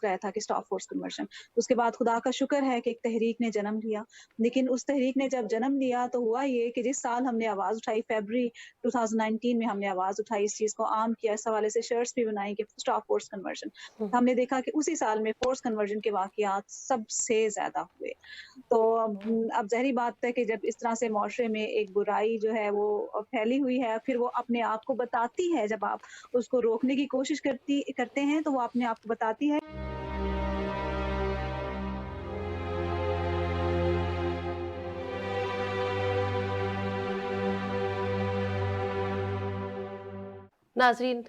गया था कि स्टाफ फोर्स कन्वर्जन। उसके बाद खुदा का शुक्र है कि एक तहरीक ने जन्म लिया, लेकिन उस तहरीक ने जब जन्म लिया तो हुआ ये कि जिस साल हमने आवाज़ उठाई, फरवरी 2019 में हमने आवाज़ उठाई, इस चीज़ को आम किया, इस हवाले से शर्ट्स भी बनाई कि स्टाफ फोर्स कन्वर्जन। हमने देखा कि उसी साल में फोर्स कन्वर्जन के वाक़यात सबसे ज़्यादा हुए। तो अब ज़ाहिर बात है कि जब इस तरह से मुआशरे में एक बुराई जो है वो फैली हुई है, फिर वो अपने आप को बताती है, जब आप उसको रोकने की कोशिश करते हैं तो वो अपने आप को बताती है। नाजरीन,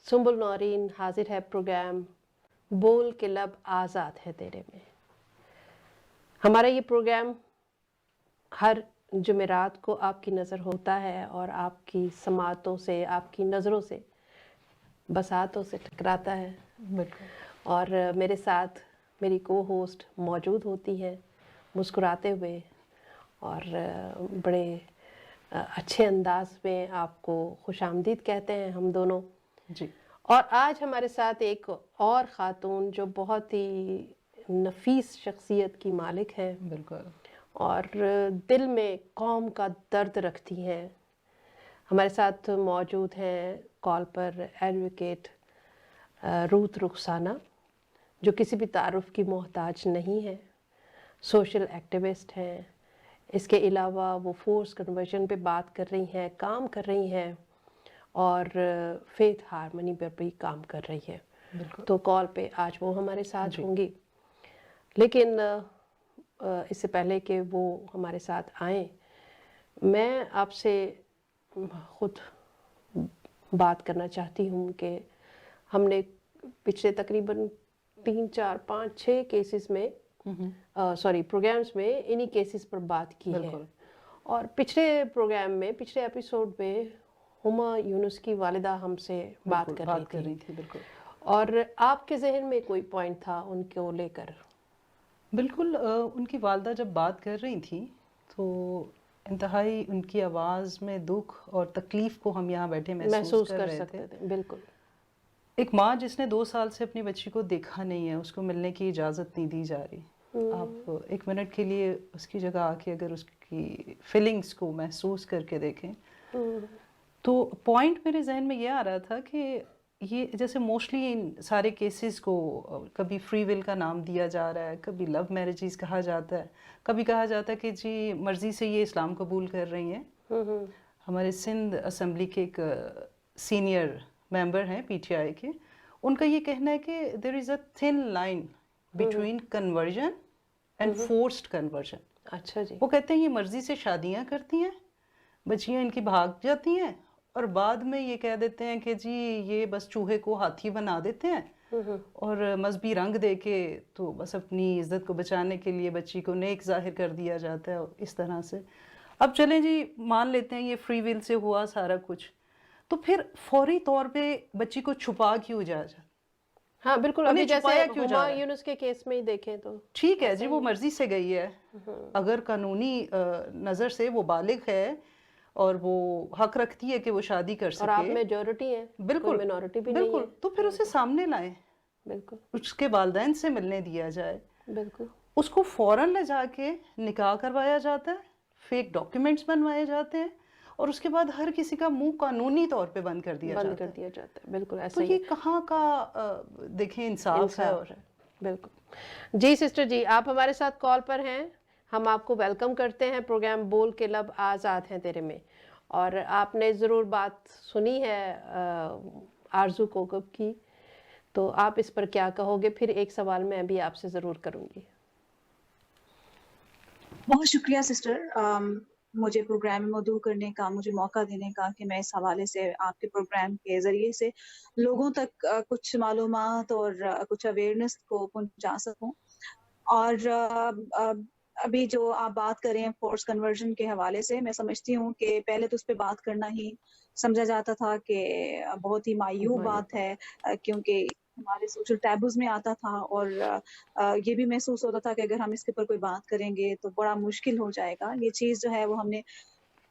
सुंबुल नौरीन हाजिर है प्रोग्राम बोल के लब आज़ाद है तेरे में। हमारा ये प्रोग्राम हर जुमेरात को आपकी नज़र होता है और आपकी समातों से, आपकी नज़रों से, बसातों से टकराता है। और मेरे साथ मेरी को होस्ट मौजूद होती हैं मुस्कुराते हुए और बड़े अच्छे अंदाज में आपको खुशामदीद कहते हैं हम दोनों जी। और आज हमारे साथ एक और ख़ातून जो बहुत ही नफीस शख्सियत की मालिक हैं, बिल्कुल, और दिल में कौम का दर्द रखती हैं। हमारे साथ मौजूद हैं कॉल पर एडवोकेट रूथ रुखसाना, जो किसी भी तारुफ की मोहताज नहीं है, सोशल एक्टिविस्ट हैं। इसके अलावा वो फोर्स कन्वर्जन पे बात कर रही हैं, काम कर रही हैं और फेथ हारमनी पर भी काम कर रही है। तो कॉल पे आज वो हमारे साथ होंगी। लेकिन इससे पहले कि वो हमारे साथ आएं, मैं आपसे ख़ुद बात करना चाहती हूँ कि हमने पिछले तकरीबन 3, 4, 5, 6 केसेस में प्रोग्राम्स में इन्हीं केसेस पर बात की है। और पिछले प्रोग्राम में, पिछले एपिसोड में हुमा यूनुस की वालिदा हमसे बात कर रही थी। बिल्कुल। और आपके जहन में कोई पॉइंट था उनको लेकर? बिल्कुल, उनकी वालिदा जब बात कर रही थी तो इंतहाई उनकी आवाज़ में दुख और तकलीफ़ को हम यहाँ बैठे महसूस कर सकते थे। बिल्कुल। एक माँ जिसने 2 साल से अपनी बच्ची को देखा नहीं है, उसको मिलने की इजाज़त नहीं दी जा रही। आप 1 मिनट के लिए उसकी जगह आके अगर उसकी फीलिंग्स को महसूस करके देखें तो पॉइंट मेरे जहन में ये आ रहा था कि ये जैसे मोस्टली इन सारे केसेस को कभी फ्री विल का नाम दिया जा रहा है, कभी लव मैरिजेस कहा जाता है, कभी कहा जाता है कि जी मर्ज़ी से ये इस्लाम कबूल कर रही हैं। हमारे सिंध असम्बली के एक सीनियर मेंबर हैं पीटीआई के, उनका ये कहना है कि there is a thin line between conversion and forced conversion. अच्छा जी। वो कहते हैं ये मर्ज़ी से शादियाँ करती हैं, बच्चियाँ इनकी भाग जाती हैं और बाद में ये कह देते हैं कि जी ये बस चूहे को हाथी बना देते हैं और मजहबी रंग दे के तो बस अपनी इज्जत को बचाने के लिए बच्ची को नेक जाहिर कर दिया जाता है इस तरह से। अब चलें जी, मान लेते हैं ये फ्री विल से हुआ सारा कुछ, तो फिर फौरी तौर पे बच्ची को छुपा क्यों जाए? हाँ बिल्कुल, अभी जैसे हुमा यूनुस के केस में ही देखें तो ठीक है जी, वो मर्जी से गई है, अगर कानूनी नज़र से वो बालिग है और वो हक रखती है कि वो शादी कर सके, और आप मेजॉरिटी हैं, बिल्कुल मिनॉरिटी भी बिल्कुल, नहीं है, तो फिर उसे सामने लाएं, बिल्कुल उसके वालिदैन से मिलने दिया जाए, बिल्कुल, उसको फौरन ले जाके निकाह करवाया जाता है, फेक डॉक्यूमेंट्स बनवाए जाते हैं और उसके बाद हर किसी का मुंह कानूनी तौर पे बंद कर दिया जाता है। बिल्कुल ऐसा तो ही। ये कहाँ का देखें इंसाफ है। और बिल्कुल जी सिस्टर जी, आप हमारे साथ कॉल पर हैं, हम आपको वेलकम करते हैं प्रोग्राम बोल के लब आज़ाद हैं तेरे में। और आपने ज़रूर बात सुनी है आरजू कोकब की, तो आप इस पर क्या कहोगे? फिर एक सवाल मैं भी आपसे ज़रूर करूँगी। बहुत शुक्रिया सिस्टर, मुझे प्रोग्राम में मौजूद करने का, मुझे मौका देने का कि मैं इस हवाले से आपके प्रोग्राम के ज़रिए से लोगों तक कुछ मालूमात और कुछ अवेयरनेस को पहुंचा सकूं। और अभी जो आप बात कर रहे हैं फोर्स कन्वर्जन के हवाले से, मैं समझती हूँ कि पहले तो उस पर बात करना ही समझा जाता था कि बहुत ही मायूब बात है, क्योंकि हमारे सोशल टैबूज में आता था और ये भी महसूस होता था कि अगर हम इसके ऊपर कोई बात करेंगे तो बड़ा मुश्किल हो जाएगा। ये चीज़ जो है वो हमने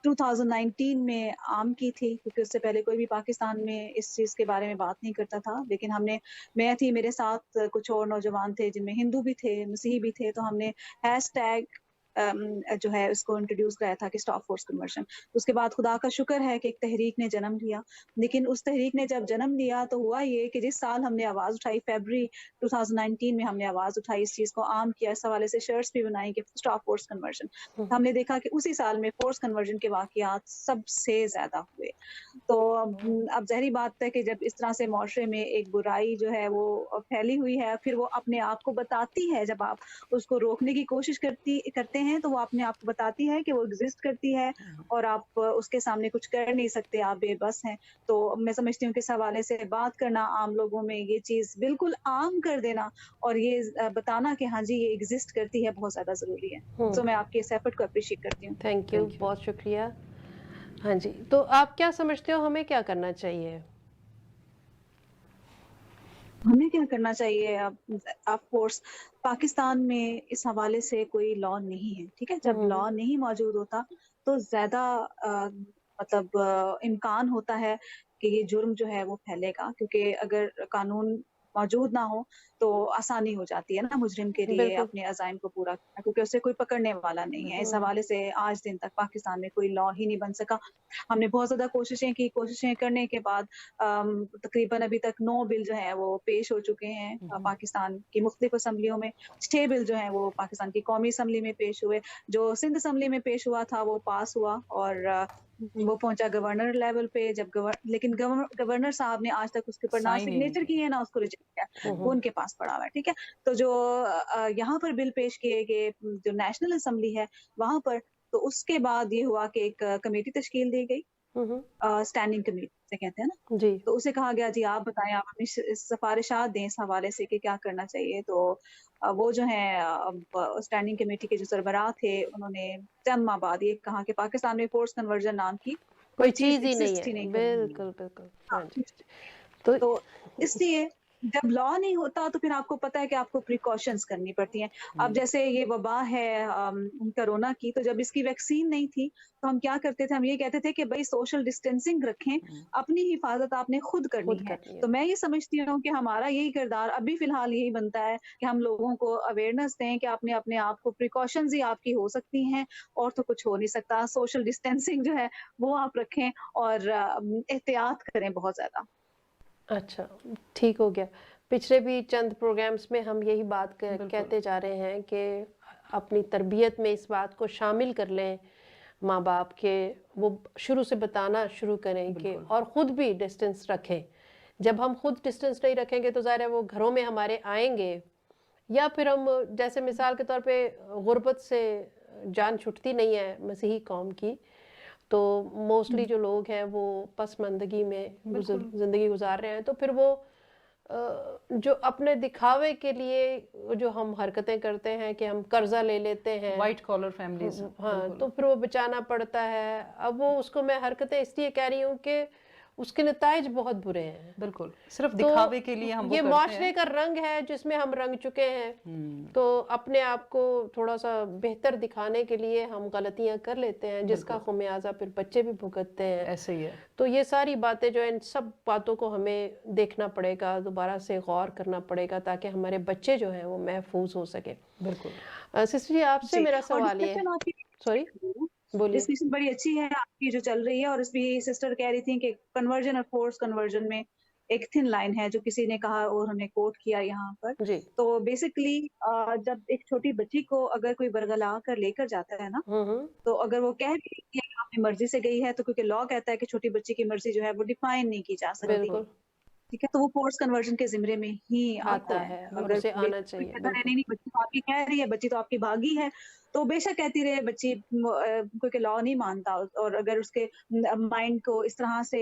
2019 में आम की थी, क्योंकि उससे पहले कोई भी पाकिस्तान में इस चीज़ के बारे में बात नहीं करता था। लेकिन मैं थी, मेरे साथ कुछ और नौजवान थे जिनमें हिंदू भी थे, मसीही भी थे, तो हमने हैशटैग जो है उसको इंट्रोड्यूस कराया था कि स्टॉप फोर्स कन्वर्शन। उसके बाद खुदा का शुक्र है कि एक तहरीक ने जन्म लिया। लेकिन उस तहरीक ने जब जन्म लिया तो हुआ ये कि जिस साल हमने आवाज़ उठाई, फरवरी 2019 में हमने आवाज़ उठाई, इस चीज़ को आम किया, इस हवाले से शर्ट्स भी बनाई कि स्टॉप फोर्स कन्वर्शन। हमने देखा कि उसी साल में फोर्स कन्वर्जन के वाक़यात सबसे ज़्यादा हुए। तो अब ज़ाहिर बात है कि जब इस तरह से मुआशरे में एक बुराई जो है वो फैली हुई है, फिर वो अपने आप को बताती है। जब आप उसको रोकने की कोशिश करते हैं तो वो अपने आप को बताती है कि वो एग्जिस्ट करती है और आप उसके सामने कुछ कर नहीं सकते, आप बेबस हैं। तो मैं समझती हूँ कि इस हवाले से बात करना, आम लोगों में ये चीज़ बिल्कुल आम कर देना और ये बताना कि हाँ जी ये एग्जिस्ट करती है, बहुत ज़्यादा ज़रूरी है। तो मैं आपके इस एफर्ट को अप्रिशिएट करती हूँ। थैंक यू, बहुत शुक्रिया। हाँ जी, तो आप क्या समझते हो हमें क्या करना चाहिए? हमें क्या करना चाहिए? ऑफ कोर्स पाकिस्तान में इस हवाले से कोई लॉ नहीं है, ठीक है? जब लॉ नहीं मौजूद होता तो ज़्यादा मतलब इम्कान होता है कि ये जुर्म जो है वो फैलेगा, क्योंकि अगर कानून मौजूद ना हो तो आसानी हो जाती है ना मुजरिम के लिए बिल्कुल। अपने अज़ाइम को पूरा करना, क्योंकि उसे कोई पकड़ने वाला नहीं है। इस हवाले से आज दिन तक पाकिस्तान में कोई लॉ ही नहीं बन सका। हमने बहुत ज़्यादा कोशिशें करने के बाद तकरीबन अभी तक 9 बिल जो हैं वो पेश हो चुके हैं पाकिस्तान की मुख्तलिफ असम्बलियों में। 6 बिल जो हैं वो पाकिस्तान की कौमी असम्बली में पेश हुए। जो सिंध असम्बली में पेश हुआ था वो पास हुआ और वो पहुंचा गवर्नर लेवल पे। लेकिन गवर्नर साहब ने आज तक उसके ऊपर ना साइन ही नहीं सिग्नेचर किया। किए ना उसको रिजेक्ट किया, वो उनके पास पड़ा हुआ है, ठीक है? तो जो यहाँ पर बिल पेश किए गए जो नेशनल असम्बली है वहां पर, तो उसके बाद ये हुआ कि एक कमेटी तश्कील दी गई, स्टैंडिंग कमेटी से कहते हैं ना। जी। तो उसे कहा गया जी आप बताएं, आप अपनी सिफारिशात दें इस हवाले से कि क्या करना चाहिए। तो वो जो है स्टैंडिंग कमेटी के जो सरबराह थे उन्होंने चंद माह बाद ये कहा कि पाकिस्तान में फोर्स कन्वर्जन नाम की कोई कोई चीज चीज़ ही नहीं एग्जिस्ट है। ही नहीं करती। बिल्कुल, बिल्कुल। हाँ, हाँ जी। तो तो इसलिए जब लॉ नहीं होता तो फिर आपको पता है कि आपको प्रिकॉशंस करनी पड़ती हैं। अब जैसे ये वबा है कोरोना की, तो जब इसकी वैक्सीन नहीं थी तो हम क्या करते थे? हम ये कहते थे कि भाई सोशल डिस्टेंसिंग रखें, अपनी हिफाजत आपने खुद करनी खुद है। करनी है। तो मैं ये समझती हूँ कि हमारा यही किरदार अभी फिलहाल यही बनता है कि हम लोगों को अवेयरनेस दें कि आपने अपने आप को, प्रिकॉशंस ही आपकी हो सकती हैं और तो कुछ हो नहीं सकता। सोशल डिस्टेंसिंग जो है वो आप रखें और एहतियात करें बहुत ज़्यादा। अच्छा, ठीक हो गया। पिछले भी चंद प्रोग्राम्स में हम यही बात बिल्कुल। कहते जा रहे हैं कि अपनी तरबियत में इस बात को शामिल कर लें माँ बाप के, वो शुरू से बताना शुरू करें कि और ख़ुद भी डिस्टेंस रखें। जब हम खुद डिस्टेंस नहीं रखेंगे तो ज़ाहिर है वो घरों में हमारे आएंगे, या फिर हम जैसे मिसाल के तौर पे गुर्बत से जान छुटती नहीं है मसीही कौम की, तो मोस्टली जो लोग हैं वो पसमंदगी में ज़िंदगी गुजार रहे हैं, तो फिर वो जो अपने दिखावे के लिए जो हम हरकतें करते हैं कि हम कर्जा ले लेते हैं, वाइट कॉलर फैमिलीज। हाँ, तो फिर वो बचाना पड़ता है। अब वो उसको मैं हरकतें इसलिए कह रही हूँ कि उसके नताइज बहुत बुरे हैं। बिल्कुल, सिर्फ तो दिखावे के लिए हम वो ये करते मुआशरे हैं। का रंग है जिसमें हम रंग चुके हैं, तो अपने आप को थोड़ा सा बेहतर दिखाने के लिए हम गलतियां कर लेते हैं, जिसका खुमियाजा फिर बच्चे भी भुगतते हैं। ऐसे ही है। तो ये सारी बातें जो है, इन सब बातों को हमें देखना पड़ेगा, दोबारा से गौर करना पड़ेगा ताकि हमारे बच्चे जो हैं वो महफूज हो सके। बिल्कुल। सिस्टर जी, आपसे मेरा सवाल ये, सॉरी बोलिए। डिस्कशन बड़ी अच्छी है आपकी जो चल रही है, और इसमें सिस्टर कह रही थी कि कन्वर्जन और फोर्स कन्वर्जन में एक थिन लाइन है, जो किसी ने कहा और हमने कोट किया यहाँ पर। जी। तो बेसिकली जब एक छोटी बच्ची को अगर कोई बरगला कर लेकर जाता है ना, तो अगर वो कह रही है कि अपनी मर्जी से गई है, तो क्योंकि लॉ कहता है कि छोटी बच्ची की मर्जी जो है वो डिफाइन नहीं की जा सकती, बिल्कुल ठीक है? तो वो फोर्स कन्वर्जन के जिम्रे में ही आता है। और अगर उसे आना कोई चाहिए। कहता है नहीं नहीं बच्ची तो आपकी कह रही है, बच्ची तो आपकी भागी है, तो बेशक कहती रहे बच्ची, क्योंकि लॉ नहीं मानता। और अगर उसके माइंड को इस तरह से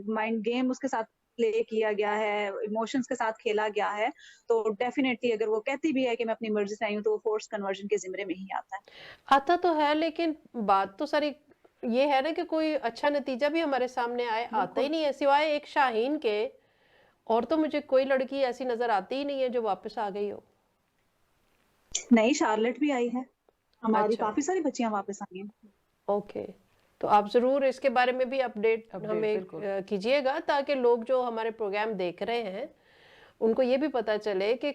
माइंड गेम उसके साथ प्ले किया गया है, इमोशंस के साथ खेला गया है, तो डेफिनेटली अगर वो कहती भी है कि मैं अपनी मर्जी से आई हूँ, तो वो फोर्स कन्वर्जन के जिम्रे में ही आता है। आता तो है, लेकिन बात तो सारी ये है ना कि कोई अच्छा नतीजा भी हमारे सामने आए, आता ही नहीं है सिवाय एक शाहीन के। और तो मुझे कोई लड़की ऐसी नजर आती ही नहीं है जो वापस आ गई हो। नहीं, शार्लेट भी आई है, हमारी अच्छा। काफी सारी बच्चियां वापस आई हैं। ओके, تو آپ ضرور اس کے بارے میں بھی اپڈیٹ ہمیں بالکل کیجیے گا، تاکہ لوگ جو ہمارے پروگرام دیکھ رہے ہیں ان کو یہ بھی پتہ چلے کہ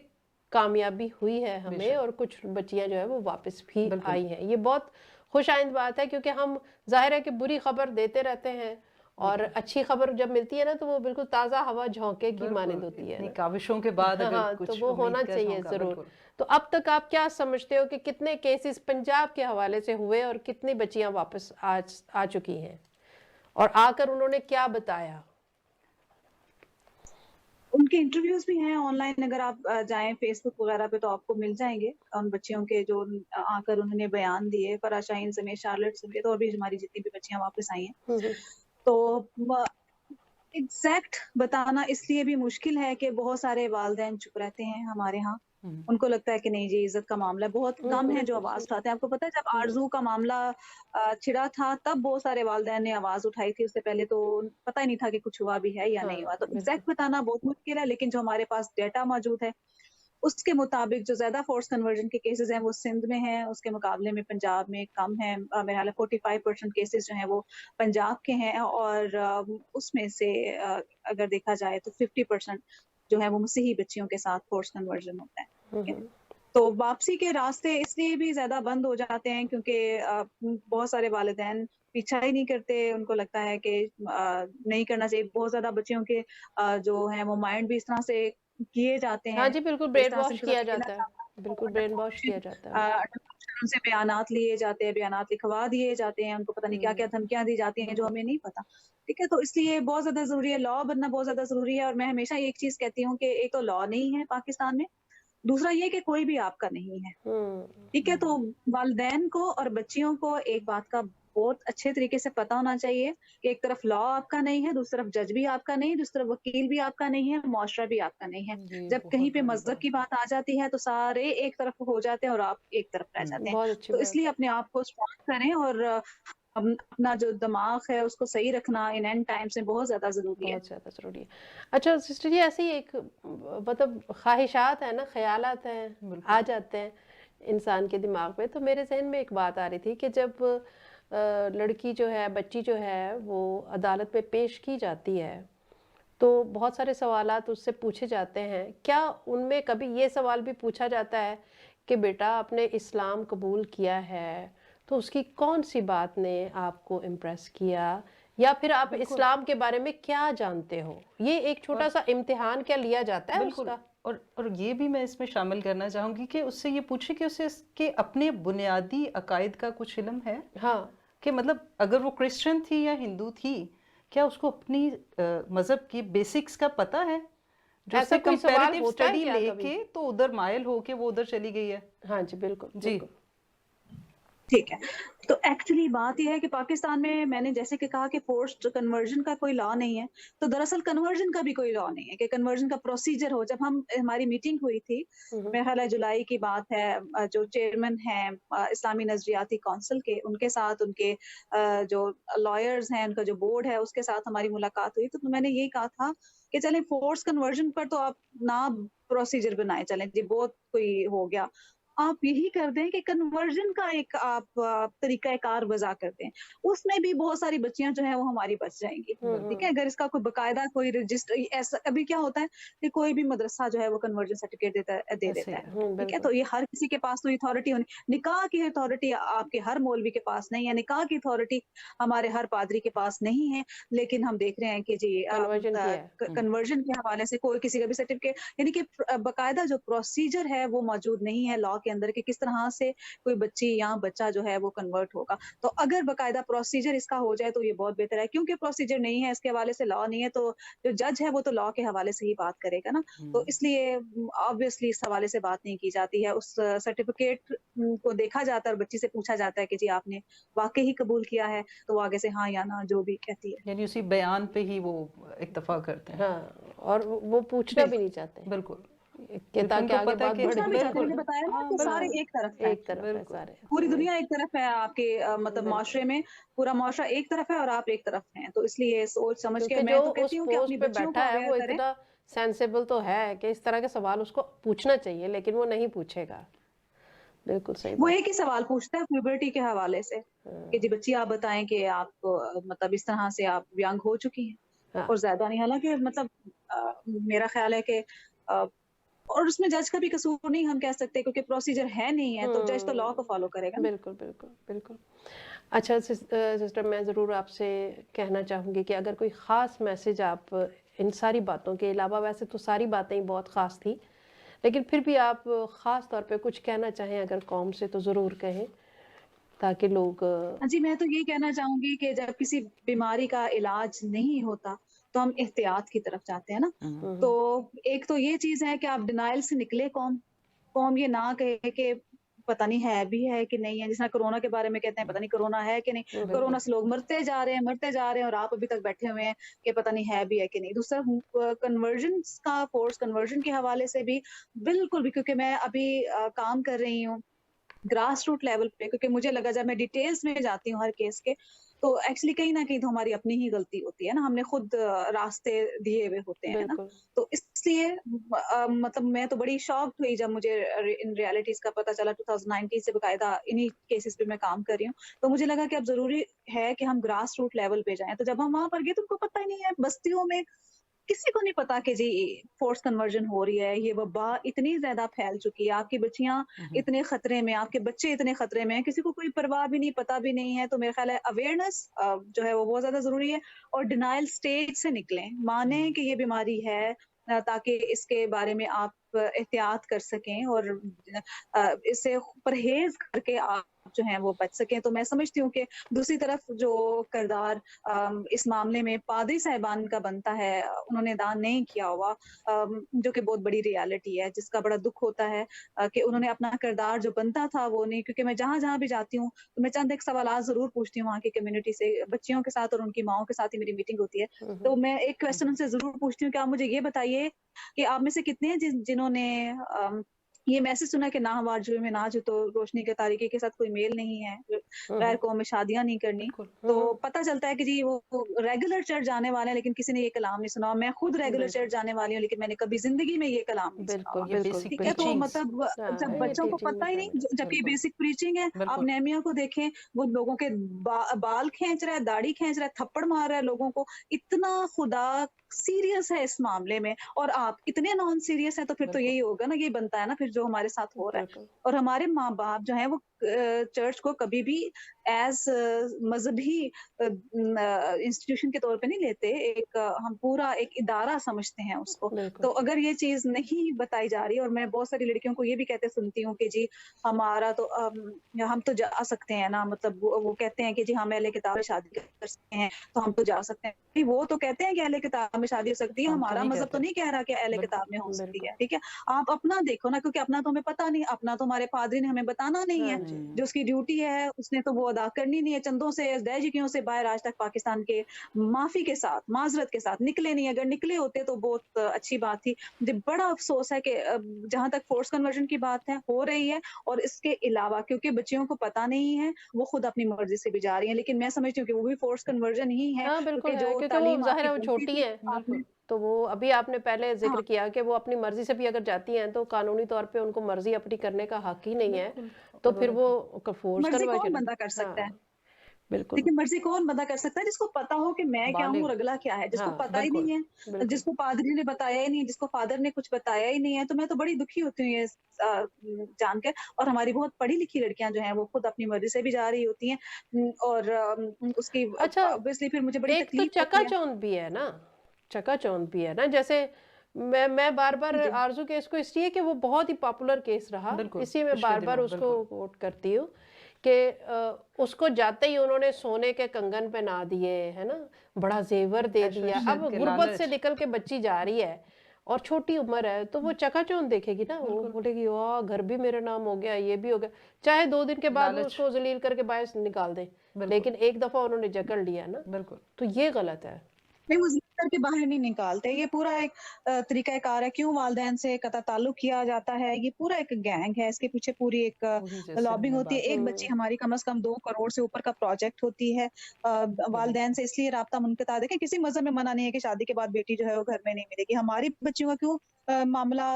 کامیابی ہوئی ہے بے ہمیں، شک اور کچھ بچیاں جو ہے وہ واپس بھی بالکل آئی ہیں۔ یہ بہت خوش آئند بات ہے، کیونکہ ہم ظاہر ہے کہ بری خبر دیتے رہتے ہیں، اور بالکل اچھی خبر جب ملتی ہے نا تو وہ بالکل تازہ ہوا جھونکے کی بالکل مانند ہوتی ہے اتنی نا۔ کاوشوں کے بعد اگر ہاں، تو کچھ وہ ہونا امید کا چاہیے جھونکا، ضرور۔ بالکل تو اب تک آپ کیا سمجھتے ہو کہ کتنے کیسز پنجاب کے حوالے سے ہوئے، اور کتنی بچیاں واپس آ چکی ہیں، اور آ کر انہوں نے کیا بتایا؟ ان کے انٹرویوز بھی ہیں آن لائن، اگر آپ جائیں فیس بک وغیرہ پہ تو آپ کو مل جائیں گے ان بچیوں کے جو آ کر انہوں نے بیان دیے، فرح شاہین سمیت، شارلٹ سمیت، اور بھی ہماری جتنی بھی بچیاں واپس آئی ہیں۔ تو ایگزیکٹ بتانا اس لیے بھی مشکل ہے کہ بہت سارے والدین چپ رہتے ہیں ہمارے ہاں، ان کو لگتا ہے کہ نہیں جی عزت کا معاملہ ہے، بہت کم ہے جو آواز اٹھاتے ہیں۔ آپ کو پتہ ہے جب آرزو کا معاملہ چھڑا تھا تب بہت سارے والدین نے آواز اٹھائی تھی، اس سے پہلے تو پتہ ہی نہیں تھا کہ کچھ ہوا بھی ہے یا ہاں نہیں ہوا۔ تو بالکل۔ ایگزیکٹ بتانا بہت مشکل ہے، لیکن جو ہمارے پاس ڈیٹا موجود ہے اس کے مطابق جو زیادہ فورس کنورژن کے کیسز ہیں وہ سندھ میں ہیں، اس کے مقابلے میں پنجاب میں کم ہیں۔ میرے خیال ہے 45% کیسز جو ہیں وہ پنجاب کے ہیں، اور اس میں سے اگر دیکھا جائے تو 50% جو ہے وہ مسیحی بچیوں کے ساتھ فورس کنورژن ہوتا ہے۔ ٹھیک ہے؟ تو واپسی کے راستے اس لیے بھی زیادہ بند ہو جاتے ہیں کیونکہ بہت سارے والدین پیچھا ہی نہیں کرتے، ان کو لگتا ہے کہ نہیں کرنا چاہیے۔ بہت زیادہ بچیوں کے جو ہیں وہ مائنڈ بھی اس طرح سے کیے جاتے ہاں ہیں، جی بالکل، اس برین طرح سے ان واش کے کیا ساتھ کھیلا جاتا جاتا ہے، ہے، بالکل برین واش کیا جاتا ہے۔ ان سے بیانات لیے جاتے ہیں، بیانات لکھوا دیے جاتے ہیں، ان کو پتہ نہیں کیا کیا دھمکیاں دی جاتی ہیں جو بالکل ہمیں نہیں پتا۔ ٹھیک ہے، تو اس لیے بہت زیادہ ضروری ہے، لا بننا بہت زیادہ ضروری ہے۔ اور میں ہمیشہ ایک چیز کہتی ہوں کہ ایک تو لا نہیں ہے پاکستان میں، دوسرا یہ کہ کوئی بھی آپ کا نہیں ہے۔ ٹھیک ہے، تو والدین کو اور بچیوں کو ایک بات کا بہت اچھے طریقے سے پتا ہونا چاہیے کہ ایک طرف لا آپ کا نہیں ہے، دوسری طرف جج بھی آپ کا نہیں ہے، دوسری طرف وکیل بھی آپ کا نہیں ہے، معاشرہ بھی آپ کا نہیں ہے۔ جی جب کہیں بہت پہ بڑی مذہب بات کی بات آ جاتی ہے تو سارے ایک طرف ہو جاتے ہیں اور آپ ایک طرف رہ جاتے ہیں۔ بہت اچھی تو اس بات لیے ہے، اپنے آپ کو اسٹرانگ کریں، اور اپنا جو دماغ ہے اس کو صحیح رکھنا ان اینڈ ٹائمز میں بہت زیادہ ضروری ہے۔ بہت زیادہ ضروری ہے۔ اچھا سسٹر جی، ایسے ہی ایک مطلب خواہشات ہیں نا، خیالات ہیں، بالکل آ جاتے ہیں انسان کے دماغ میں۔ تو میرے ذہن میں ایک بات آ رہی تھی کہ جب لڑکی جو ہے، بچی جو ہے، وہ عدالت میں پیش کی جاتی ہے تو بہت سارے سوالات اس سے پوچھے جاتے ہیں، کیا ان میں کبھی یہ سوال بھی پوچھا جاتا ہے کہ بیٹا آپ نے اسلام قبول کیا ہے تو اس کی کون سی بات نے آپ کو امپریس کیا، یا پھر آپ بالکل اسلام کے بارے میں کیا جانتے ہو؟ یہ ایک اور چھوٹا سا امتحان کیا لیا جاتا ہے اس بالکل کا؟ اور یہ بھی میں اس میں شامل کرنا چاہوں گی کہ اس سے یہ پوچھے کہ اسے اس کے اپنے بنیادی عقائد کا کچھ علم ہے، ہاں کہ مطلب اگر وہ کرسچن تھی یا ہندو تھی، کیا اس کو اپنی مذہب کی بیسکس کا پتہ ہے، جو اس ایسا سے کوئی سوال کمپیریٹیو ہوتا ہے اسٹڈی کیا لے کبھی؟ کے تو ادھر مائل ہو کے وہ ادھر چلی گئی ہے؟ ہاں جی بالکل جی بالکل۔ ٹھیک ہے، تو ایکچولی بات یہ ہے کہ پاکستان میں نے جیسے کہ کہا کہ فورسڈ کنورژن کا کوئی لا نہیں ہے، تو دراصل کنورژن کا بھی کوئی لا نہیں ہے کہ کنورژن کا پروسیجر ہو۔ جب ہماری میٹنگ ہوئی تھی، میرا خیال ہے جولائی کی بات ہے، جو چیئرمین ہیں اسلامی نظریاتی کونسل کے، ان کے ساتھ ان کے جو لائرز ہیں، ان کا جو بورڈ ہے، اس کے ساتھ ہماری ملاقات ہوئی، تو میں نے یہی کہا تھا کہ چلیں فورس کنورژن پر تو آپ نہ پروسیجر بنائے چلیں جی، بہت کوئی ہو گیا، آپ یہی کر دیں کہ کنورژن کا ایک آپ طریقہ کار وضع کر دیں، اس میں بھی بہت ساری بچیاں جو ہیں وہ ہماری بچ جائیں گی۔ ٹھیک ہے، اگر اس کا کوئی باقاعدہ کوئی رجسٹر، ایسا ابھی کیا ہوتا ہے کہ کوئی بھی مدرسہ جو ہے وہ کنورژن سرٹیفکیٹ دے ایسے دیتا ہی ہے۔ ہے ٹھیک ہے، بالکل تو یہ ہر کسی کے پاس تو اتھارٹی ہونی، نکاح کی اتھارٹی آپ کے ہر مولوی کے پاس نہیں ہے، نکاح کی اتھارٹی ہمارے ہر پادری کے پاس نہیں ہے، لیکن ہم دیکھ رہے ہیں کہ جی کنورژن کیا ہے۔ کنورژن کے حوالے سے کوئی کسی کا بھی سرٹیفکیٹ، یعنی کہ باقاعدہ جو پروسیجر ہے وہ موجود نہیں ہے لا کے اندر کہ کس طرح سے کوئی بچی یا بچہ جو ہے وہ کنورٹ ہوگا۔ تو اگر باقاعدہ پروسیجر اس کا ہو جائے تو یہ بہت بہتر ہے، کیونکہ پروسیجر نہیں ہے، اس کے حوالے سے لا نہیں ہے، تو جو جج ہے وہ تو لا کے حوالے سے ہی بات کرے گا نا، تو اس لیے آبویسلی اس حوالے سے بات نہیں کی جاتی ہے۔ اس سرٹیفکیٹ کو دیکھا جاتا ہے اور بچی سے پوچھا جاتا ہے کہ جی آپ نے واقعی قبول کیا ہے، تو وہ آگے سے ہاں یا نہ جو بھی کہتی ہے۔ یعنی اسی بیان پہ ہی وہ اکتفا کرتے ہیں۔ ہاں، اور وہ پوچھنا بھی بالکل نہیں چاہتے بالکل، کہ کیونکہ ان تاکہ کو آگے پتہ ہے بات کہ بڑھے۔ پوچھنا بھی چاہتے ہیں، بالکل میں نے بتایا نا ہاں کہ سارے بالکل ایک طرف ہیں، ایک طرف ہے بالکل سارے، پوری تو دنیا ایک طرف ہے، آپ کے مطلب معاشرے میں پورا معاشرہ ایک طرف ہے اور آپ ایک طرف ہیں، تو اس لیے سوچ سمجھ کے کیونکہ جو میں تو کہتی اس ہوں کہ اپنی پوسٹ پہ بچیوں کو بیٹھا ہے اویئر وہ کریں۔ اتنا سینسیبل تو ہے کہ اس طرح کے سوال اس کو پوچھنا چاہیے، لیکن وہ نہیں پوچھے گا۔ बिल्कुल सही वो बात। एक ही सवाल पूछता है प्यूबर्टी के हवाले से कि जी बच्ची आप बताएं कि आप मतलब इस तरह से आप यंग हो चुकी हैं हाँ, और ज्यादा नहीं, हालांकि मतलब मेरा ख्याल है कि और उसमें जज का भी कसूर नहीं हम कह सकते, क्योंकि प्रोसीजर है नहीं है, तो जज तो लॉ को फॉलो करेगा ना। बिल्कुल बिल्कुल बिल्कुल। अच्छा सिस्टर, मैं ज़रूर आपसे कहना चाहूँगी कि अगर कोई ख़ास मैसेज आप इन सारी बातों के अलावा, वैसे तो सारी बातें ही बहुत ख़ास थी, लेकिन फिर भी आप ख़ास तौर पे कुछ कहना चाहें अगर कौम से, तो ज़रूर कहें, ताकि लोग हाँ जी, मैं तो यही कहना चाहूंगी कि जब किसी बीमारी का इलाज नहीं होता तो हम एहतियात की तरफ जाते हैं ना। तो एक तो ये चीज है कि आप डिनाइल से निकले, कौम कौम ये ना कहे कि पता नहीं है भी है कि नहीं है, जिस तरह कोरोना के बारे में कहते हैं पता नहीं कोरोना है कि नहीं, कोरोना से लोग मरते जा रहे हैं और आप अभी तक बैठे हुए हैं कि पता नहीं है भी है कि नहीं। दूसरा कन्वर्जन का, फोर्स कन्वर्जन के हवाले से भी बिल्कुल भी, क्योंकि मैं अभी काम कर रही हूँ ग्रास रूट लेवल पे, क्योंकि मुझे लगा जब मैं डिटेल्स में जाती हूँ हर केस के, तो एक्चुअली कहीं ना कहीं तो हमारी अपनी ही गलती होती है ना, हमने खुद रास्ते दिए हुए होते हैं ना। बिल्कुल तो इसलिए मतलब मैं तो बड़ी शॉक्ड हुई जब मुझे इन रियलिटीज का पता चला 2019 से बकायदा इन्हीं केसेस पे मैं काम कर रही हूँ। तो मुझे लगा कि अब जरूरी है कि हम ग्रास रूट लेवल पे जाएं। तो जब हम वहां पर गए तो उनको पता ही नहीं है, बस्तियों में किसी को नहीं पता कि जी फोर्स कन्वर्जन हो रही है, ये वबा इतनी ज्यादा फैल चुकी है, आपकी बच्चियां इतने खतरे में, आपके बच्चे इतने खतरे में हैं, किसी को कोई परवाह भी नहीं, पता भी नहीं है। तो मेरा ख्याल है अवेयरनेस जो है वो बहुत ज्यादा जरूरी है, और डिनाइल स्टेज से निकलें, माने कि ये बीमारी है, ताकि इसके बारे में आप एहतियात कर सकें और इससे परहेज करके आप जो है वो बच सकें। तो मैं समझती हूँ कि दूसरी तरफ जो किरदार इस मामले में पादरी साहिबान का बनता है, उन्होंने दान नहीं किया हुआ, जो कि बहुत बड़ी रियलिटी है, जिसका बड़ा दुख होता है कि उन्होंने अपना किरदार जो बनता था वो नहीं। क्योंकि मैं जहां जहां भी जाती हूँ तो मैं चंद एक सवाल जरूर पूछती हूँ वहाँ की कम्युनिटी से, बच्चियों के साथ और उनकी माओ के साथ ही मेरी मीटिंग होती है। तो मैं एक क्वेश्चन उनसे जरूर पूछती हूँ कि आप मुझे ये बताइए कि आप में से कितने हैं जिन्होंने ये मैसेज सुना कि ना हम आरजू में ना जो, तो रोशनी के तारीके के साथ कोई मेल नहीं है, गैर कौम में शादियां नहीं करनी। बिल्कुल तो पता चलता है कि जी वो रेगुलर चर्च जाने वाले हैं, लेकिन किसी ने ये कलाम नहीं सुना। मैं खुद रेगुलर चर्च जाने वाली हूँ, लेकिन मैंने कभी जिंदगी में ये कलाम नहीं सुना बिल्कुल हुआ। ये बिल्कुल बेसिक ठीक है, तो बिल्कुल। टीचिंग्स। मतलब जब ये बच्चों को टीचिंग पता में ही नहीं, शामिल है। जबकि बिल्कुल बेसिक प्रीचिंग है। आप बिल्कुल नेमिया को देखें, वो लोगों के बाल खींच रहा है, दाढ़ी खींच रहा है, थप्पड़ मार रहा है लोगों को, इतना खुदा सीरियस है इस मामले में, और आप इतने नॉन सीरियस है। तो फिर तो बिल्कुल यही होगा ना, ये बनता है ना फिर जो हमारे साथ हो रहा है। बिल्कुल और हमारे माँ बाप जो है वो चर्च को कभी भी एज मजहबी इंस्टीट्यूशन के तौर पे नहीं लेते, एक हम पूरा एक इदारा समझते हैं उसको। बिल्कुल तो अगर ये चीज नहीं बताई जा रही, और मैं बहुत सारी लड़कियों को ये भी कहते सुनती हूँ कि जी हमारा तो हम तो जा सकते हैं ना, मतलब वो कहते हैं कि जी हम अहले किताब में शादी कर सकते हैं, तो हम तो जा सकते हैं। भाई वो तो कहते हैं कि अहले किताब में शादी हो सकती है, हम क्यों हमारा नहीं मजहब तो कहते। नहीं कह रहा कि अहले बिल्कुल किताब में हो सकती बिल्कुल। है। ठीक है, आप अपना देखो ना, क्योंकि अपना तो हमें पता नहीं, अपना तो हमारे पादरी ने हमें बताना नहीं हाँ है। जी जो उसकी ड्यूटी है उसने तो वो अदा करनी नहीं है। चंदों से दहजिकियों से बाहर आज तक पाकिस्तान के माफी के साथ, माजरत के साथ निकले नहीं। अगर निकले होते तो बहुत अच्छी बात थी। मुझे बड़ा अफसोस है कि जहां तक फोर्स कन्वर्जन की बात है हो रही है, और इसके अलावा क्योंकि बच्चियों को पता नहीं है, वो खुद अपनी मर्जी से भी जा रही है। लेकिन मैं समझती हूँ कि वो भी फोर्स कन्वर्जन ही है, हाँ बिल्कुल क्योंकि है, जो क्योंकि वो तालीम ज़ाहिर आपकी है वो बनती छोटी थी है। आपने, तो वो अभी आपने पहले हाँ जिक्र किया कि वो अपनी मर्जी से भी अगर जाती हैं तो कानूनी तौर पे उनको मर्जी अपनी करने का हक ही नहीं है, बिल्कुल तो और फिर वो उन्हें फोर्स मर्जी कौन कन्वर्जन है। बंदा कर सकता है? हाँ बिल्कुल। देखिए मर्जी कौन बंदा कर सकता है? जिसको पता हो कि मैं क्या हूँ बालिग। और अगला क्या है, जिसको हाँ पता ही बिल्कुल नहीं है, बिल्कुल जिसको पादरी ने बताया ही नहीं है, जिसको फादर ने कुछ बताया ही नहीं है। तो मैं तो बड़ी दुखी होती हूँ ये जानकर। और हमारी बहुत पढ़ी लिखी लड़कियां जो हैं वो खुद अपनी मर्जी से भी जा रही होती हैं, और उसकी अच्छा, ऑब्वियसली फिर मुझे बड़ी एक तो तकलीफ होती है। चकाचौंध भी है ना, चकाचौंध भी है ना। जैसे मैं बार बार जी आरजू केस को इसलिए कि वो बहुत ही पॉपुलर केस रहा, बिल्कुल इसलिए मैं पिछले बार बार दिनों उसको बिल्कुल कोट करती हूँ कि उसको जाते ही उन्होंने सोने के कंगन पहना दिए, है ना, बड़ा जेवर दे ऐश दिया। अब वशरत के गुर्बत से लालच। निकल के बच्ची जा रही है और छोटी उम्र है, तो वो चकाचौंध देखेगी ना, वो बिल्कुल बोलेगी वाह घर भी मेरे नाम हो गया, ये भी हो गया। चाहे 2 दिन के बाद वो लालच। उसको जलील करके बाहर निकाल दे, बिल्कुल लेकिन एक दफा उन्होंने जकड़ लिया ना, बिल्कुल तो ये गलत है। नहीं, वो जिद करके बाहर नहीं निकालते। ये पूरा एक तरीका कार है, क्यों वालिदैन से कता ताल्लुक किया जाता है, ये पूरा एक गैंग है, इसके पीछे पूरी एक वही जैसे लॉबिंग हमने होती है। बात एक की। बच्ची हमारी कम से कम 2 करोड़ से ऊपर का प्रोजेक्ट होती है। वालिदैन से इसलिए राब्ता मुनक़ता। देखें किसी मजहब में मना नहीं है कि शादी के बाद बेटी जो है वो घर में नहीं मिलेगी। हमारी बच्चियों का क्यों मामला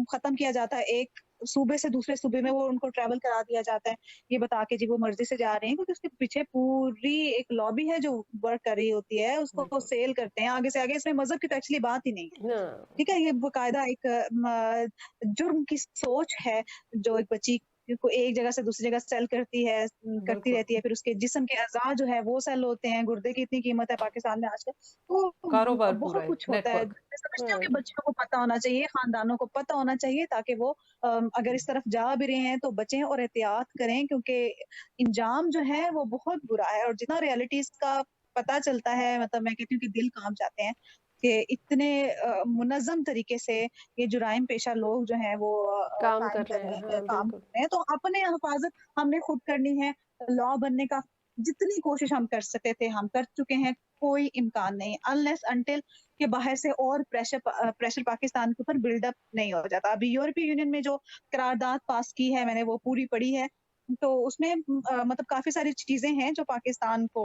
खत्म किया जाता है एक सूबे से दूसरे सूबे में वो उनको ट्रैवल करा दिया जाता है, ये बता के जी वो मर्जी से जा रहे हैं, क्योंकि उसके पीछे पूरी एक लॉबी है जो वर्क कर रही होती है, उसको बिल्कुल। सेल करते हैं आगे से आगे। इसमें मजहब की तो एक्चुअली बात ही नहीं है, हाँ, ठीक है। ये बकायदा एक जुर्म की सोच है जो एक बच्ची को एक जगह से दूसरी जगह सेल करती है, करती बिल्कुल, रहती है। फिर उसके जिस्म के अज़ा जो है वो सेल होते हैं, गुर्दे की इतनी कीमत है पाकिस्तान में आजकल। तो कारोबार पूरा बहुत है, कुछ होता है। नेटवर्क। मैं समझती हूँ हाँ, कि बच्चों को पता होना चाहिए, खानदानों को पता होना चाहिए, ताकि वो अगर इस तरफ जा भी रहे हैं तो बचें और एहतियात करें, क्योंकि इंजाम जो है वो बहुत बुरा है। और जितना रियलिटीज़ का पता चलता है, मतलब मैं कहती हूँ कि दिल काँप जाते हैं कि इतने मुनज़्ज़म तरीके से ये जुराइम पेशा लोग जो हैं वो काम कायम कर कर रहे रहे हैं, हैं, हाँ, काम बिल्कुल। कर रहे हैं। तो अपने हिफाज़त हमने खुद करनी है। लॉ बनने का जितनी कोशिश हम कर सकते थे, हम कर चुके हैं। कोई इम्कान नहीं अनलेस अंटिल कि बाहर से और प्रेशर पाकिस्तान के ऊपर बिल्डअप नहीं हो जाता। अभी यूरोपीय यूनियन में जो करारदाद पास की है, मैंने वो पूरी पढ़ी है। तो उसमें मतलब काफ़ी सारी चीज़ें हैं जो पाकिस्तान को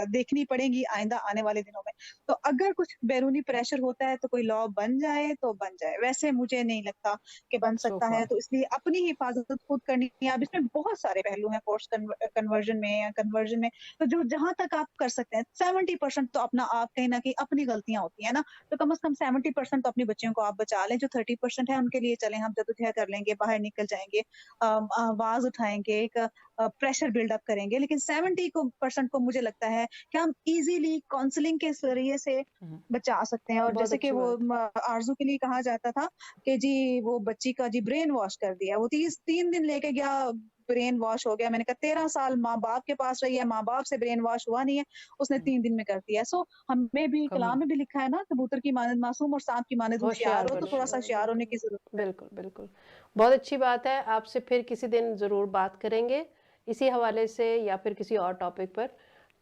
देखनी पड़ेंगी आइंदा आने वाले दिनों में। तो अगर कुछ बैरूनी प्रेशर होता है तो कोई लॉ बन जाए तो बन जाए, वैसे मुझे नहीं लगता कि बन सो सकता है। फार तो इसलिए अपनी हिफाजत खुद करनी है। अब इसमें बहुत सारे पहलू हैं फोर्स कन्वर्जन में या कन्वर्जन में। तो जो जहाँ तक आप कर सकते हैं 70% तो अपना आप कहीं ना कहीं अपनी गलतियां होती है ना, तो कम से कम 70% तो अपनी बच्चियों को आप बचा लें। जो 30% है उनके लिए चलें, हम जद्दोजहद कर लेंगे, बाहर निकल जाएंगे, आवाज उठाएंगे, एक प्रेशर बिल्डअप करेंगे। लेकिन 70% को मुझे लगता है कि हम इजीली काउंसलिंग के जरिए से बचा सकते हैं। और बहुत जैसे कि अच्छी वो बात। आरजू के लिए कहा जाता था कि जी वो बच्ची का जी ब्रेन वॉश कर दिया, वो 3 दिन लेके गया, ब्रेन वॉश हो गया। मैंने कहा 13 साल माँ बाप के पास रही है, माँ बाप से ब्रेन वॉश हुआ नहीं है, उसने 3 दिन में कर दिया। सो हमें भी कमी। कलाम में भी लिखा है ना, कबूतर की मानद मासूम और सांप की मानद होशियार होशियार हो। तो बनो, थोड़ा सा हाँ, होशियार होने की बिल्कुल, जरूरत है। बिल्कुल, बिल्कुल। बहुत अच्छी बात है, आपसे फिर किसी दिन ज़रूर बात करेंगे, इसी हवाले से या फिर किसी और टॉपिक पर।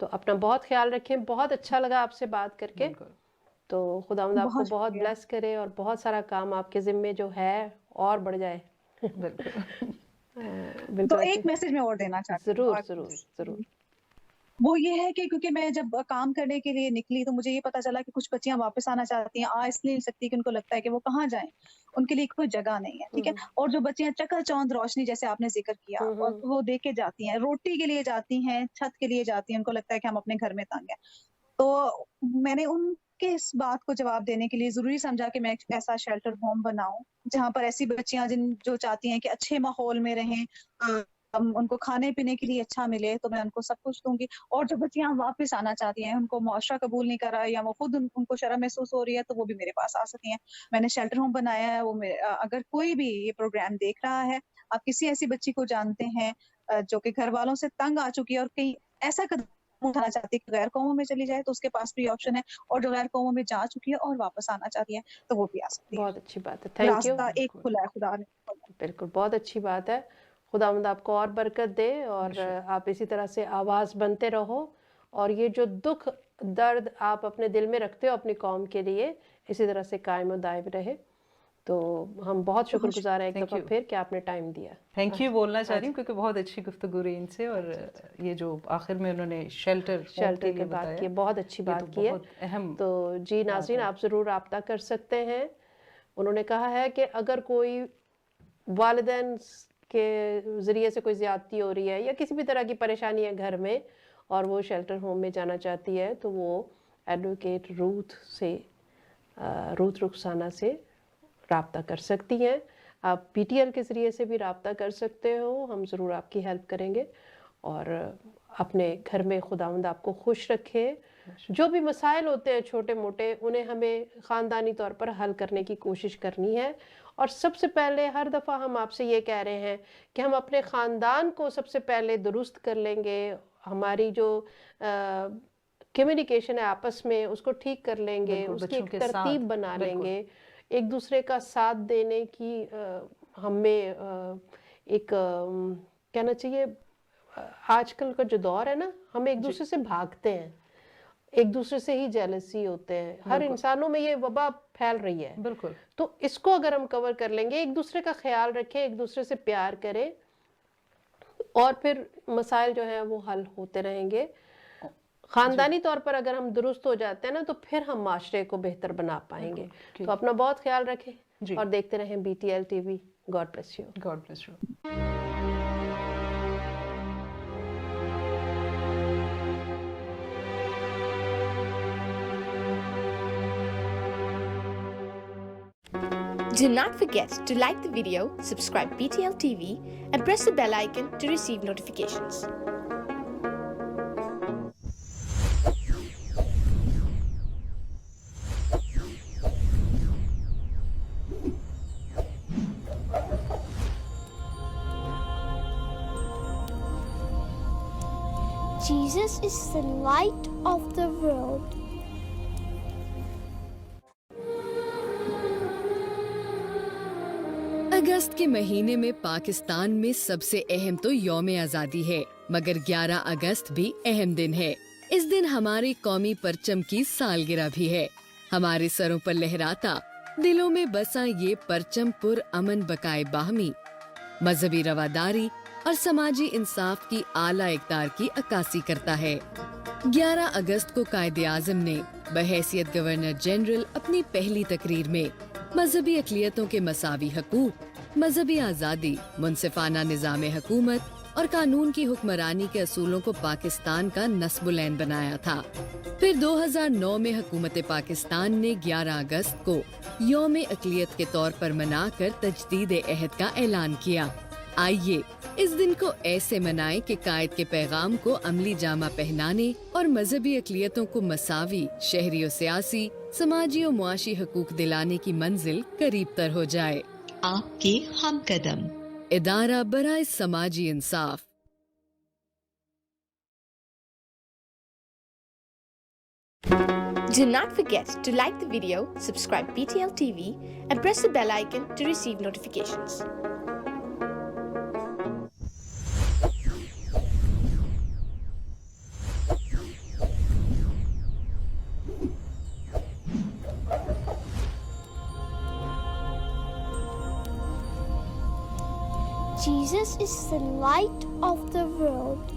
तो अपना बहुत ख़्याल रखें, बहुत अच्छा लगा आपसे बात करके। बिल्कुल। तो खुदावंद आपको बहुत बहुत शुक्रिया। ब्लेस करे और बहुत सारा काम आपके ज़िम्मे जो है और बढ़ जाए। बिल्कुल। तो बिल्कुल अच्छी। एक मैसेज मैं और देना चाहती हूँ, ज़रूर, और ज़रूर, ज़रूर। वो ये है कि क्योंकि मैं जब काम करने के लिए निकली तो मुझे ये पता चला कि कुछ बच्चियां वापस आना चाहती हैं, आ इसलिए नहीं सकती कि उनको लगता है कि वो कहाँ जाएं, उनके लिए कोई जगह नहीं है, ठीक है। हुँ, और जो बच्चियां चकाचौंध रोशनी, जैसे आपने जिक्र किया, हुँ, और हुँ। वो दे के जाती हैं, रोटी के लिए जाती हैं, छत के लिए जाती हैं, उनको लगता है कि हम अपने घर में तंग हैं। तो मैंने उनके इस बात को जवाब देने के लिए ज़रूरी समझा कि मैं एक ऐसा शेल्टर होम बनाऊँ, जहाँ पर ऐसी बच्चियाँ जो चाहती हैं कि अच्छे माहौल में रहें, उनको खाने-पीने के लिए अच्छा मिले, तो मैं उनको सब कुछ दूँगी। और जो बच्चियाँ वापस आना चाहती हैं, उनको मुआशरा कबूल नहीं कर रहा है, या वो खुद उनको शर्म महसूस हो रही है, तो वो भी मेरे पास आ सकती हैं। मैंने शेल्टर होम बनाया है, अगर कोई भी ये प्रोग्राम देख रहा है, आप किसी ऐसी बच्ची को जानते हैं जो कि घर वालों से तंग आ चुकी है और कहीं ऐसा कदम उठाना चाहती है कि गैर कौमों में चली जाए, तो उसके पास भी ऑप्शन है। और जो गैर कौमों में जा चुकी है और वापस आना चाहती है, तो वो भी आ सकती बहुत है। अच्छी बात है, थैंक यू। रास्ता एक बिल्कुल। खुला है, खुदा ने खोला है। बिल्कुल, बहुत अच्छी बात है। खुदावंद आपको और बरकत दे और बेशक। आप इसी तरह से आवाज़ बनते रहो और ये जो दुख, दर्द आप अपने दिल में रखते हो अपनी कौम के लिए, इसी तरह से कायम और दायम रहे। तो हम बहुत बहुत शुक्रगुज़ार हैं एक थैंक दफ़ा यू। फिर कि आपने टाइम दिया। थैंक यू बोलना चाह रही अच्छा, हूँ क्योंकि बहुत अच्छी गुफ्तगू रही इनसे, और अच्छा, अच्छा। ये जो आखिर में उन्होंने शेल्टर होम शेल्टर के की लिए बात बताया, की है, बहुत अच्छी ये बात तो की है। बहुत अहम तो जी बात नाज़रीन, है। आप ज़रूर राब्ता कर सकते हैं। उन्होंने कहा है कि अगर कोई वालिदैन के ज़रिए से कोई ज़्यादती हो रही है या किसी भी तरह की परेशानी है घर में और वो शेल्टर होम में जाना चाहती है, तो वो एडवोकेट रूथ रुखसाना से राब्ता कर सकती हैं। आप PTL के ज़रिए से भी राब्ता कर सकते हो, हम ज़रूर आपकी हेल्प करेंगे। और अपने घर में खुदावंद आपको खुश रखे। जो भी मसाइल होते हैं छोटे मोटे, उन्हें हमें ख़ानदानी तौर पर हल करने की कोशिश करनी है। और सबसे पहले हर दफ़ा हम आपसे ये कह रहे हैं कि हम अपने ख़ानदान को सबसे पहले दुरुस्त कर लेंगे, हमारी जो कम्युनिकेशन है आपस में उसको ठीक कर लेंगे, बिल्कुल, उसकी बच्चों एक के साथ। तरतीब बना बिल्कुल। लेंगे, एक दूसरे का साथ देने की हमें एक कहना चाहिए, आजकल का जो दौर है ना, हम एक जी। दूसरे से भागते हैं, एक दूसरे से ही जेलसी होते हैं, हर बिल्कुल। इंसानों में ये वबा फैल रही है। बिल्कुल। तो इसको अगर हम कवर कर लेंगे, एक दूसरे का ख्याल रखें, एक दूसरे से प्यार करें, और फिर मसाइल जो हैं वो हल होते रहेंगे। जी। ख़ानदानी तौर पर अगर हम दुरुस्त हो जाते हैं ना, तो फिर हम माशरे को बेहतर बना पाएंगे। बिल्कुल। तो अपना बहुत ख्याल रखें जी। और देखते रहें BTL TV। God bless you. God bless you. Do not forget to like the video, subscribe BTL TV, and press the bell icon to receive notifications. Jesus is the light of the world. अगस्त के महीने में पाकिस्तान में सबसे अहम तो यौम आज़ादी है, मगर 11 अगस्त भी अहम दिन है। इस दिन हमारे कौमी परचम की सालगिरह भी है। हमारे सरों पर लहराता, दिलों में बसा ये परचम पुर अमन बकाए बाहमी, मजहबी रवादारी और समाजी इंसाफ की आला इक़दार की अक्कासी करता है। 11 अगस्त को कायदे आज़म ने बहैसियत गवर्नर जनरल अपनी पहली तकरीर में मजहबी अक़लियतों के मसावी हकूक़, मजहबी आज़ादी, मुनसिफाना निज़ाम हुकूमत और कानून की हुक्मरानी के असूलों को पाकिस्तान का नस्बुलैन बनाया था। फिर 2009 में हुकूमत पाकिस्तान ने 11 अगस्त को यौम अक़लियत के तौर पर मनाकर तजदीद अहद का ऐलान किया। आइए इस दिन को ऐसे मनाएं कि कायद के पैगाम को अमली जामा पहनाने और मजहबी अक़लियतों को मसावी, शहरी और सियासी, समाजी और मुआशी हकूक दिलाने की मंजिल करीब तर हो जाए। आपके हमकदम इदारा बराए समाजी इंसाफ। Do not forget to like the video, subscribe BTL TV, and press the bell icon to receive notifications. Jesus is the light of the world.